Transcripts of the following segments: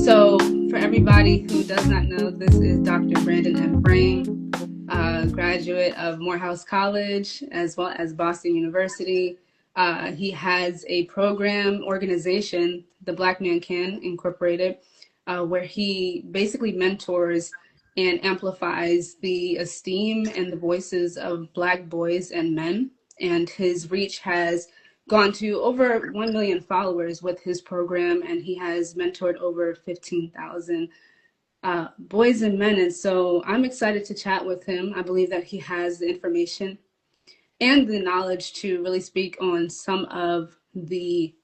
So, for everybody who does not know, this is Dr. Brandon Ephraim, graduate of Morehouse College as well as Boston University. He has a program organization, TheBlackManCan Incorporated, where he basically mentors and amplifies the esteem and the voices of Black boys and men. And his reach has gone to over 1 million followers with his program, and he has mentored over 15,000 boys and men. And so I'm excited to chat with him. I believe that he has the information and the knowledge to really speak on some of the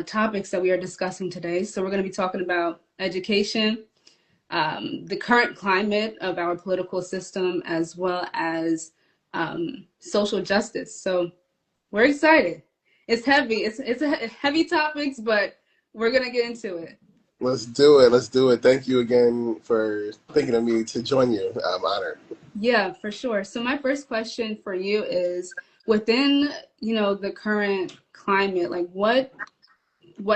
topics that we are discussing today. So we're going to be talking about education, the current climate of our political system, as well as social justice. So we're excited. It's heavy. It's a heavy topics, but we're gonna get into it. Let's do it. Let's do it. Thank you again for thinking of me to join you. I'm honored. Yeah, for sure. So my first question for you is within, the current climate, like what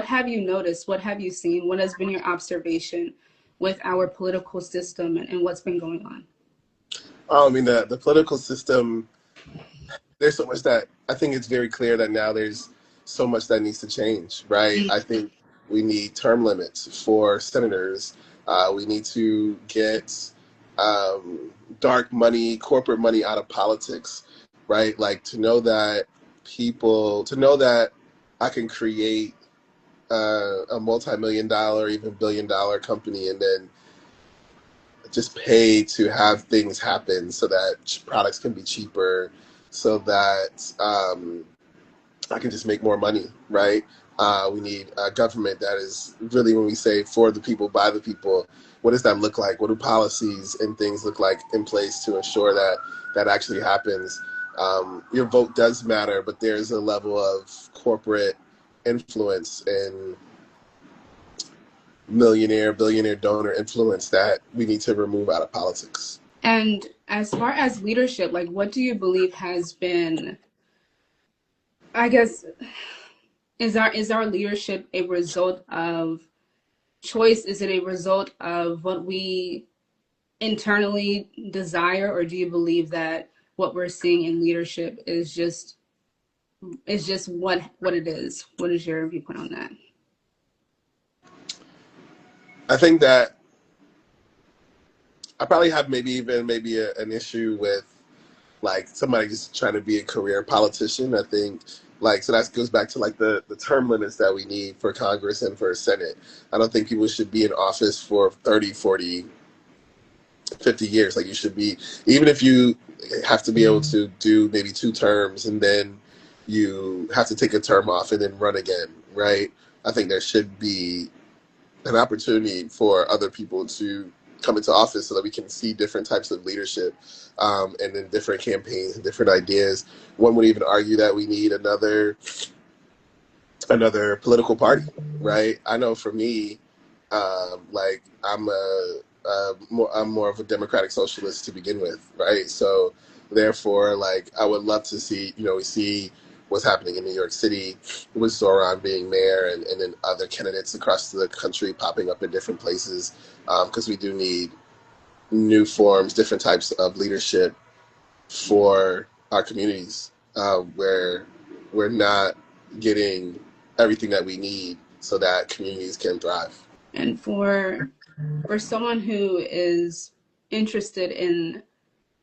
have you noticed? What have you seen? What has been your observation with our political system and what's been going on? I mean, the political system, there's so much that I think it's very clear that now there's so much that needs to change, right? I think we need term limits for senators. We need to get dark money, corporate money out of politics, right? Like to know that I can create a multi-million dollar, even billion-dollar company and then just pay to have things happen so that products can be cheaper, so that I can just make more money, right? We need a government that is really, when we say for the people, by the people, what does that look like? What do policies and things look like in place to ensure that that actually happens? Your vote does matter, but there's a level of corporate influence and billionaire donor influence that we need to remove out of politics. And as far as leadership, like what do you believe has been, I guess, is our leadership a result of choice? Is it a result of what we internally desire, or do you believe that what we're seeing in leadership is just what it is? What is your viewpoint on that? I think that I probably have maybe an issue with like somebody just trying to be a career politician. I think so that goes back to like the term limits that we need for Congress and for Senate. I don't think people should be in office for 30, 40, 50 years. Like you should be, even if you have to be able to do maybe 2 terms and then you have to take a term off and then run again, right? I think there should be an opportunity for other people to come into office so that we can see different types of leadership and then different campaigns and different ideas. One would even argue that we need another political party, right? I know for me, like I'm more of a democratic socialist to begin with, right? So therefore, like I would love to see, we see what's happening in New York City with Zoran being mayor and then other candidates across the country popping up in different places, because we do need new forms, different types of leadership for our communities, where we're not getting everything that we need so that communities can thrive. And for someone who is interested in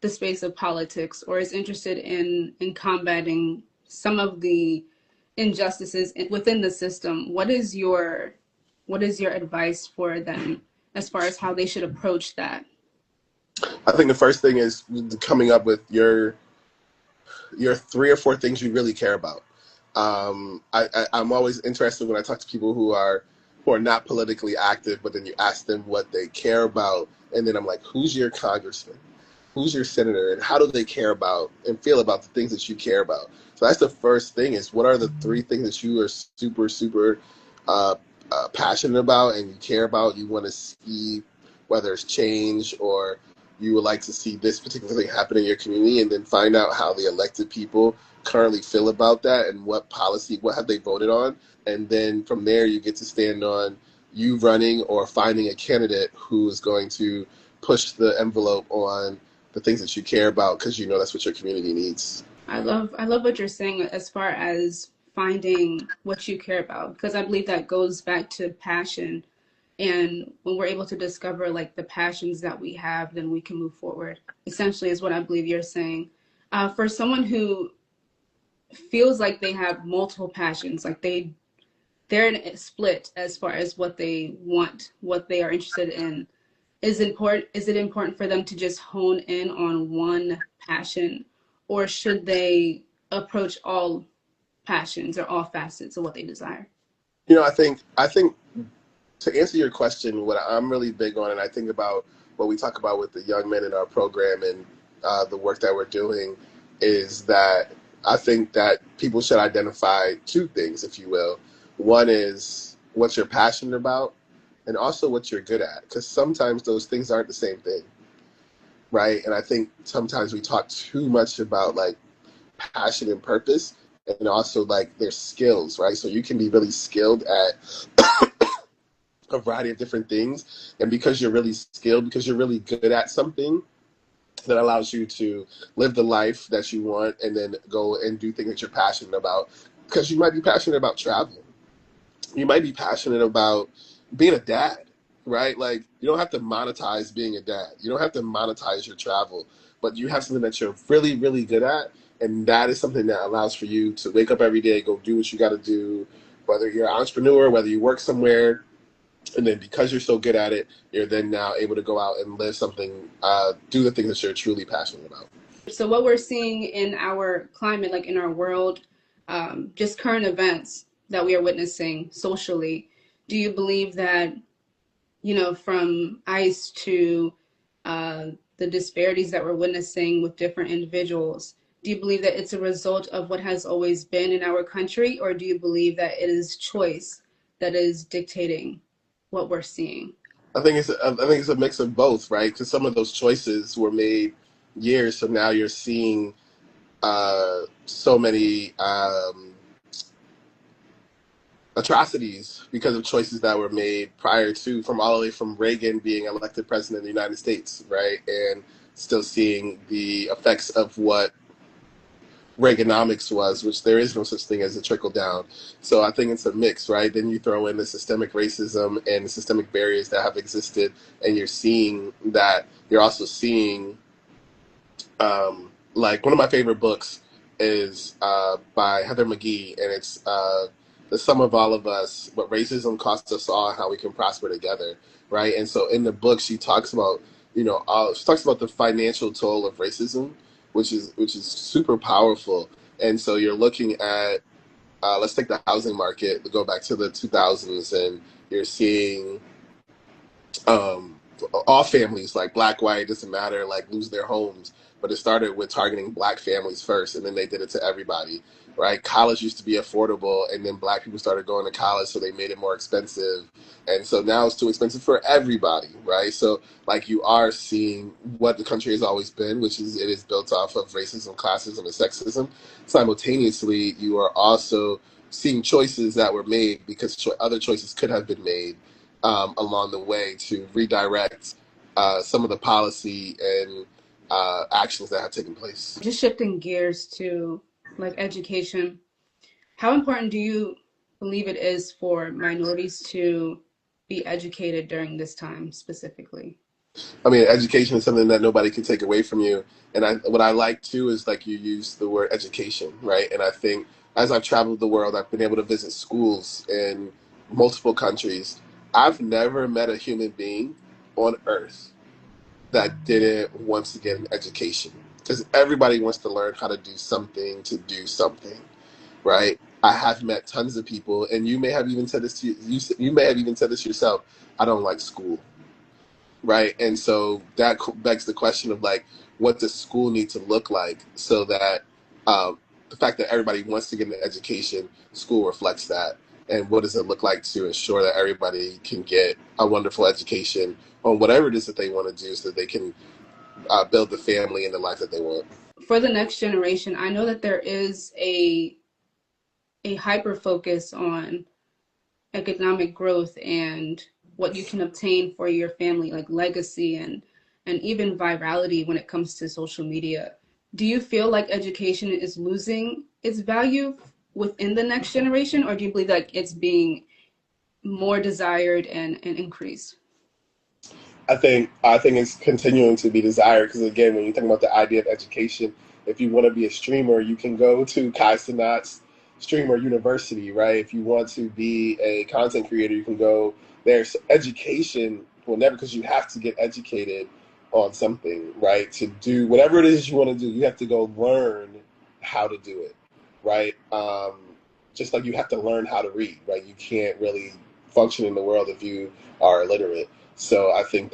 the space of politics or is interested in combating some of the injustices within the system, what is your advice for them as far as how they should approach that? I think the first thing is coming up with your 3 or 4 things you really care about. I'm always interested when I talk to people who are not politically active, but then you ask them what they care about, and then I'm like, who's your congressman? Who's your senator? And how do they care about and feel about the things that you care about? So that's the first thing, is what are the 3 things that you are super, super passionate about and you care about, you want to see, whether it's change or you would like to see this particular thing happen in your community, and then find out how the elected people currently feel about that and what policy, what have they voted on. And then from there, you get to stand on you running or finding a candidate who is going to push the envelope on the things that you care about, because you know that's what your community needs. I love what you're saying as far as finding what you care about, because I believe that goes back to passion. And when we're able to discover like the passions that we have, then we can move forward. Essentially, is what I believe you're saying. For someone who feels like they have multiple passions, like they're in a split as far as what they want, what they are interested in, is it important for them to just hone in on one passion, or should they approach all passions or all facets of what they desire? I think to answer your question, what I'm really big on, and I think about what we talk about with the young men in our program and the work that we're doing, is that I think that people should identify two things, if you will. One is what you're passionate about, and also what you're good at, because sometimes those things aren't the same thing, right? And I think sometimes we talk too much about like passion and purpose, and also like their skills, right? So you can be really skilled at a variety of different things, and because you're really skilled, because you're really good at something, that allows you to live the life that you want, and then go and do things that you're passionate about. Because you might be passionate about travel, you might be passionate about being a dad, right? Like, you don't have to monetize being a dad, you don't have to monetize your travel, but you have something that you're really, really good at, and that is something that allows for you to wake up every day, go do what you got to do, whether you're an entrepreneur, whether you work somewhere, and then because you're so good at it, you're then now able to go out and live something, do the things that you're truly passionate about. So what we're seeing in our climate, like in our world, just current events that we are witnessing socially, do you believe that, from ICE to the disparities that we're witnessing with different individuals, do you believe that it's a result of what has always been in our country, or do you believe that it is choice that is dictating what we're seeing? I think it's a mix of both, right? Because some of those choices were made years, so now you're seeing so many atrocities because of choices that were made prior to, from all the way from Reagan being elected president of the United States, right? And still seeing the effects of what Reaganomics was, which there is no such thing as a trickle down. So I think it's a mix, right? Then you throw in the systemic racism and the systemic barriers that have existed, and you're seeing that. You're also seeing, like, one of my favorite books is by Heather McGhee, and it's The Sum of All of Us: What Racism Costs Us All, and How We Can Prosper Together, right? And so in the book, she talks about, she talks about the financial toll of racism, which is super powerful. And so you're looking at, let's take the housing market, to go back to the 2000s, and you're seeing um, all families, like black, white, doesn't matter, like lose their homes. But it started with targeting black families first, and then they did it to everybody, right? College used to be affordable, and then black people started going to college, so they made it more expensive. And so now it's too expensive for everybody, right? So, like, you are seeing what the country has always been, which is it is built off of racism, classism, and sexism. Simultaneously, you are also seeing choices that were made because other choices could have been made along the way to redirect some of the policy and actions that have taken place. Just shifting gears to like education, how important do you believe it is for minorities to be educated during this time specifically? I mean, education is something that nobody can take away from you. And what I like too is, like, you use the word education, right? And I think as I've traveled the world, I've been able to visit schools in multiple countries. I've never met a human being on earth that didn't want to get an education, because everybody wants to learn how to do something, right? I have met tons of people, and you may have even said this to you may have even said this yourself. I don't like school, right? And so that begs the question of, like, what does school need to look like so that the fact that everybody wants to get an education, school reflects that. And what does it look like to ensure that everybody can get a wonderful education on whatever it is that they want to do, so that they can build the family and the life that they want. For the next generation, I know that there is a hyper focus on economic growth and what you can obtain for your family, like legacy and even virality when it comes to social media. Do you feel like education is losing its value within the next generation, or do you believe like it's being more desired and increased? I think it's continuing to be desired because again, when you think about the idea of education, if you want to be a streamer, you can go to Kai Cenat's Streamer University, right? If you want to be a content creator, you can go there. So education will never, because you have to get educated on something, right? To do whatever it is you want to do, you have to go learn how to do it, right? Just like you have to learn how to read, right? You can't really function in the world if you are illiterate. So I think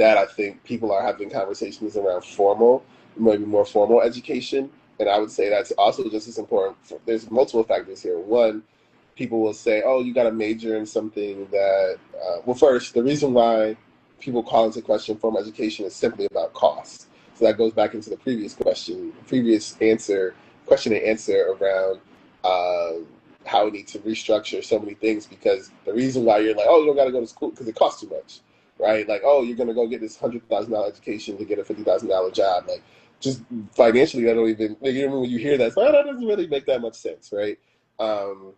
people are having conversations around formal, maybe more formal education, and I would say that's also just as important. There's multiple factors here. One, people will say, "Oh, you got to major in something that." Well, first, the reason why people call into question formal education is simply about cost. So that goes back into the previous question and answer around uh, how we need to restructure so many things. Because the reason why you're like, "Oh, you don't got to go to school because it costs too much." Right? Like, oh, you're gonna go get this $100,000 education to get a $50,000 job. Like, just financially, that don't even. Like, even when you hear that, it's like, oh, that doesn't really make that much sense, right? Um,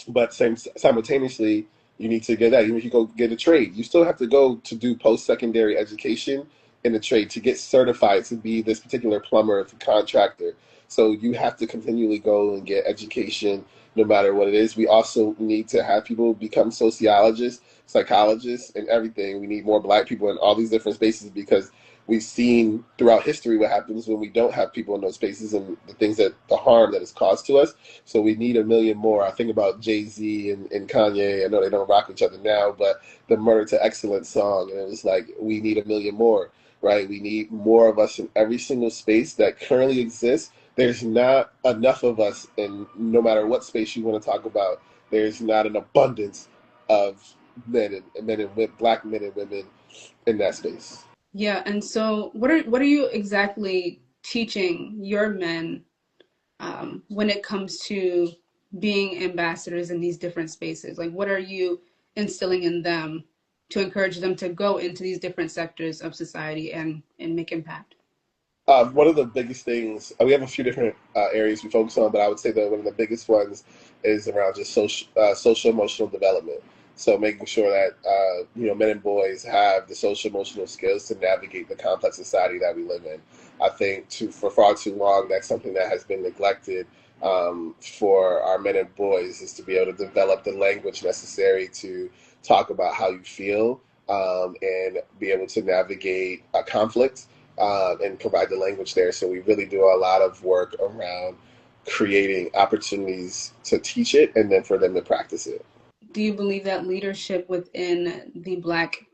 but simultaneously, you need to get that. Even if you go get a trade, you still have to go to do post-secondary education in the trade to get certified to be this particular plumber or contractor. So you have to continually go and get education no matter what it is. We also need to have people become sociologists, psychologists, and everything. We need more Black people in all these different spaces because we've seen throughout history what happens when we don't have people in those spaces and the harm that is caused to us. So we need a million more. I think about Jay-Z and Kanye. I know they don't rock each other now, but the Murder to Excellence song, and it was like, we need a million more, right? We need more of us in every single space that currently exists. There's not enough of us, and no matter what space you want to talk about, there's not an abundance of Black men and women in that space. Yeah, and so what are you exactly teaching your men when it comes to being ambassadors in these different spaces? Like, what are you instilling in them to encourage them to go into these different sectors of society and make impact? One of the biggest things, we have a few different areas we focus on, but I would say that one of the biggest ones is around just social emotional development. So making sure that men and boys have the social emotional skills to navigate the complex society that we live in. I think for far too long that's something that has been neglected for our men and boys is to be able to develop the language necessary to talk about how you feel and be able to navigate a conflict and provide the language there. So we really do a lot of work around creating opportunities to teach it and then for them to practice it. Do you believe that leadership within the Black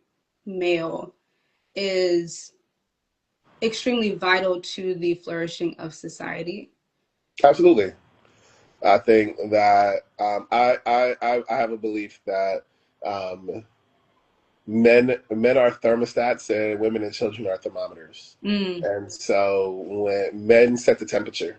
male is extremely vital to the flourishing of society? Absolutely. I think that I have a belief that um, men are thermostats and women and children are thermometers. Mm, And so when men set the temperature,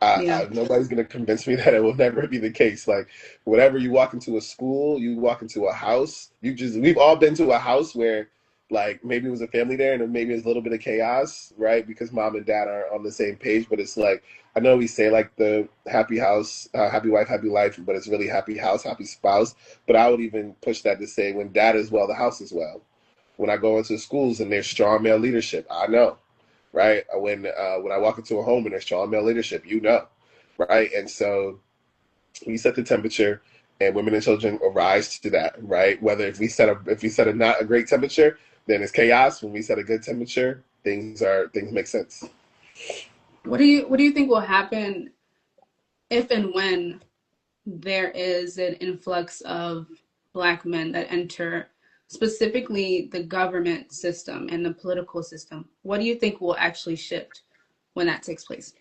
yeah. nobody's going to convince me that it will never be the case. Like, whenever you walk into a school, you walk into a house, we've all been to a house where, like, maybe it was a family there and maybe there's a little bit of chaos, right? Because mom and dad aren't on the same page. But it's like, I know we say, like, the happy house, happy wife, happy life, but it's really happy house, happy spouse. But I would even push that to say, when dad is well, the house is well. When I go into schools and there's strong male leadership, I know, right? When I walk into a home and there's strong male leadership, right? And so we set the temperature, and women and children arise to that, right? Whether if we set a not a great temperature, then it's chaos. When we set a good temperature, things make sense. What do you think will happen if and when there is an influx of Black men that enter specifically the government system and the political system? What do you think will actually shift when that takes place?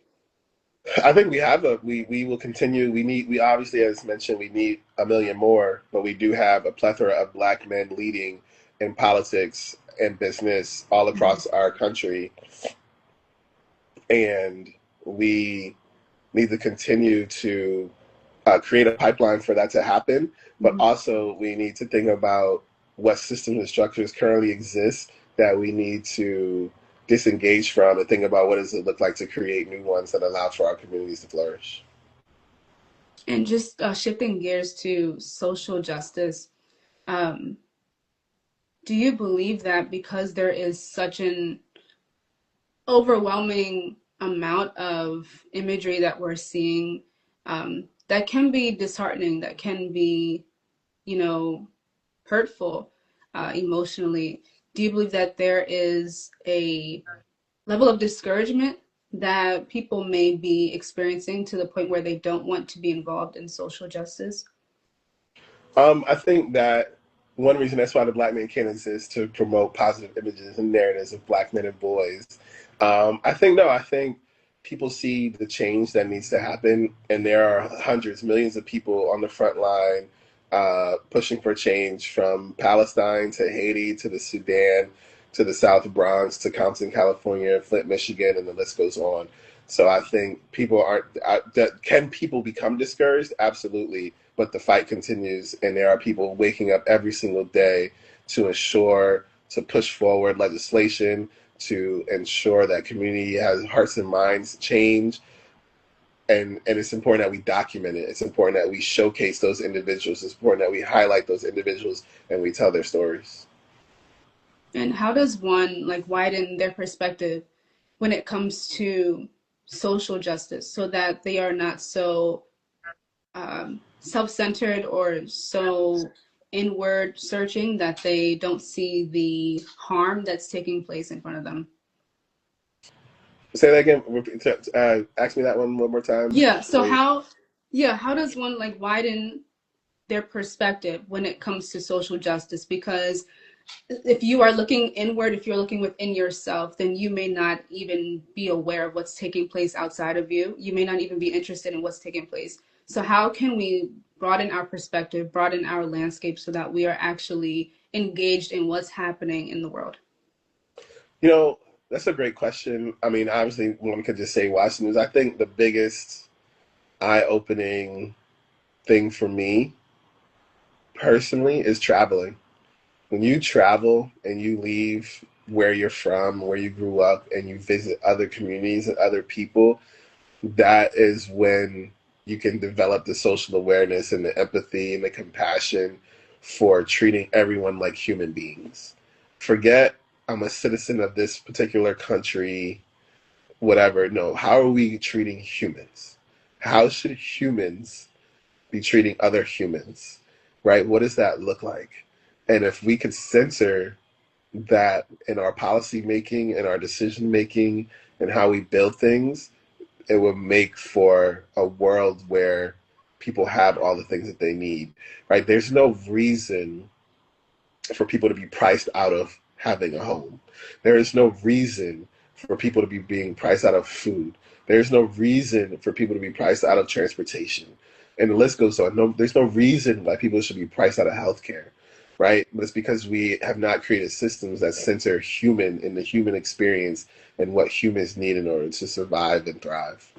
I think we will continue. We obviously, as mentioned, we need a million more, but we do have a plethora of Black men leading in politics and business all across our country. and we need to continue to create a pipeline for that to happen. But Mhm. also, we need to think about what systems and structures currently exist that we need to disengage from, and think about what does it look like to create new ones that allow for our communities to flourish. And just shifting gears to social justice, um, do you believe that because there is such an overwhelming amount of imagery that we're seeing, that can be disheartening, that can be, you know, hurtful emotionally? Do you believe that there is a level of discouragement that people may be experiencing to the point where they don't want to be involved in social justice? I think that one reason that's why the Black Man Can exist, to promote positive images and narratives of Black men and boys. I think no, I think people see the change that needs to happen, and there are hundreds, millions of people on the front line pushing for change, from Palestine to Haiti to the Sudan to the South Bronx to Compton, California, Flint, Michigan, and the list goes on. So I think people aren't. Can people become discouraged? Absolutely, but the fight continues, and there are people waking up every single day to ensure to push forward legislation to ensure that community has hearts and minds change. And it's important that we document it. It's important that we showcase those individuals. It's important that we highlight those individuals and we tell their stories. And how does one like widen their perspective when it comes to social justice so that they are not so self-centered or so inward searching that they don't see the harm that's taking place in front of them? Say that again. Ask me that one more time, Yeah, so please. how does one like widen their perspective when it comes to social justice? Because if you are looking inward, if you're looking within yourself, then you may not even be aware of what's taking place outside of you. You may not even be interested in what's taking place. So how can we broaden our perspective, broaden our landscape so that we are actually engaged in what's happening in the world? You know, that's a great question. I mean, obviously, one could just say watch the news. I think the biggest eye-opening thing for me personally is traveling. When you travel and you leave where you're from, where you grew up, and you visit other communities and other people, that is when you can develop the social awareness and the empathy and the compassion for treating everyone like human beings. Forget I'm a citizen of this particular country, whatever. No, how are we treating humans? How should humans be treating other humans? Right? What does that look like? And if we could censor that in our policy making and our decision making and how we build things, it would make for a world where people have all the things that they need. Right? There's no reason for people to be priced out of having a home. There is no reason for people to be being priced out of food. There's no reason for people to be priced out of transportation. And the list goes on. No, there's no reason why people should be priced out of healthcare, right? But it's because we have not created systems that center human in the human experience and what humans need in order to survive and thrive.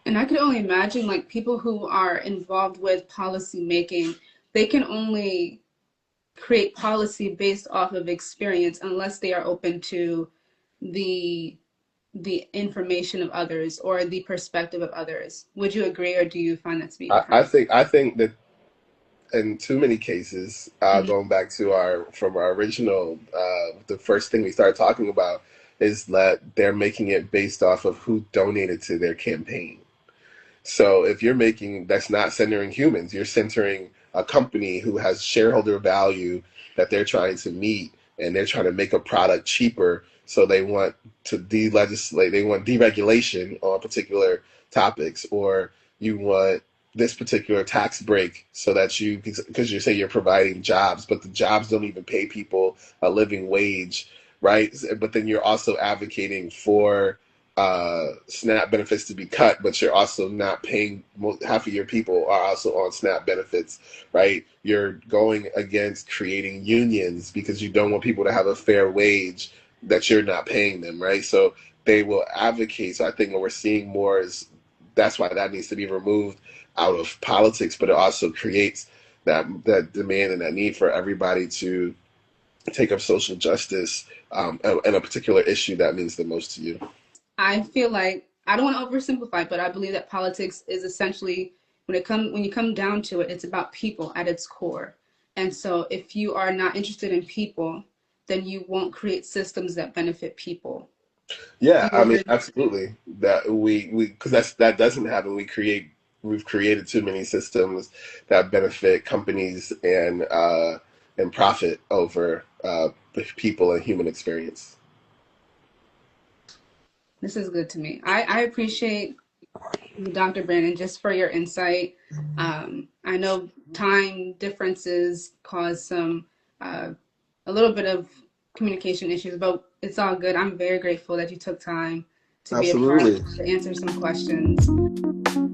And I could only imagine like people who are involved with policy making, they can only create policy based off of experience unless they are open to the the information of others or the perspective of others. Would you agree, or do you find that to be different? I think that in too many cases, Mm-hmm. going back to our original, the first thing we started talking about is that they're making it based off of who donated to their campaign. So if you're making, that's not centering humans, you're centering a company who has shareholder value that they're trying to meet, and they're trying to make a product cheaper. So they want to de-legislate, they want deregulation on particular topics, or you want this particular tax break so that you, because you say you're providing jobs, but the jobs don't even pay people a living wage, right? But then you're also advocating for SNAP benefits to be cut, but you're also not paying, half of your people are also on SNAP benefits, right? You're going against creating unions because you don't want people to have a fair wage that you're not paying them, right? So they will advocate. So I think what we're seeing more is that's why that needs to be removed out of politics, but it also creates that demand and that need for everybody to take up social justice and a particular issue that means the most to you. I feel like I don't want to oversimplify, but I believe that politics is essentially when you come down to it, it's about people at its core. And so if you are not interested in people, then you won't create systems that benefit people. Do Yeah, you I mean, agree? absolutely. That we because that doesn't happen. We've created too many systems that benefit companies and profit over people and human experience. This is good to me. I appreciate Dr. Brandon, just for your insight. I know time differences cause uh, a little bit of communication issues, but it's all good. I'm very grateful that you took time to be a part, Absolutely. to answer some questions.